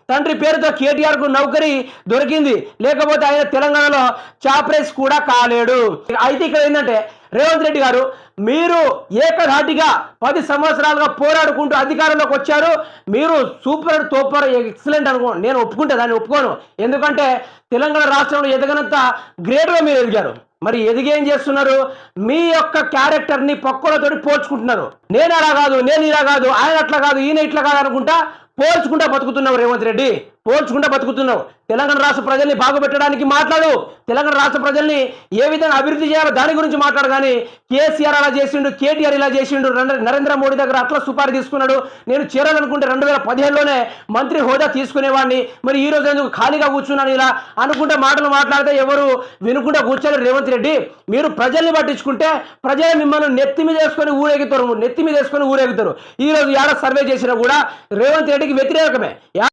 తండ్రి పేరుతో కేటీఆర్కు నౌకరీ దొరికింది, లేకపోతే ఆయన తెలంగాణలో చాప్రేస్ కూడా కాలేడు. అయితే ఇక్కడ ఏంటంటే రేవంత్ రెడ్డి గారు మీరు ఏకధాటిగా 10 సంవత్సరాలుగా పోరాడుకుంటూ అధికారంలోకి వచ్చారు. మీరు సూపర్ తోపర్ ఎక్సలెంట్ అనుకో, నేను ఒప్పుకుంటే దాన్ని ఒప్పుకోను. ఎందుకంటే తెలంగాణ రాష్ట్రంలో ఎదగనంత గ్రేట్గా మీరు ఎదిగారు. మరి ఎదిగేం చేస్తున్నారు? మీ యొక్క క్యారెక్టర్ని పక్కలతోటి పోల్చుకుంటున్నారు. నేను అలా కాదు, నేను ఇలా కాదు, ఆయన అట్లా కాదు, ఈయన ఇట్లా కాదు అనుకుంటా పోల్చుకుంటా బతుకుతున్నావు రేవంత్ రెడ్డి, పోల్చుకుంటా బతుకుతున్నావు. తెలంగాణ రాష్ట్ర ప్రజల్ని బాగుపెట్టడానికి మాట్లాడు, తెలంగాణ రాష్ట్ర ప్రజల్ని ఏ విధంగా అభివృద్ధి చేయాలో దాని గురించి మాట్లాడు. కానీ కేసీఆర్ అలా చేసిండు, కేటీఆర్ ఇలా చేసిండు, నరేంద్ర మోడీ దగ్గర అట్లా సుపారీ తీసుకున్నాడు, నేను చేరాలనుకుంటే 2015లోనే మంత్రి హోదా తీసుకునేవాడిని, మరి ఈ రోజు ఎందుకు ఖాళీగా కూర్చున్నాను ఇలా అనుకుంటే మాటలు మాట్లాడితే ఎవరు వినుకుంటా కూర్చోలేరు. రేవంత్ రెడ్డి మీరు ప్రజల్ని పట్టించుకుంటే ప్రజలు మిమ్మల్ని నెత్తి మీద వేసుకొని ఊరేగుతారు. ఈ రోజు ఏడ సర్వే చేసినా కూడా రేవంత్ రెడ్డికి వ్యతిరేకమే.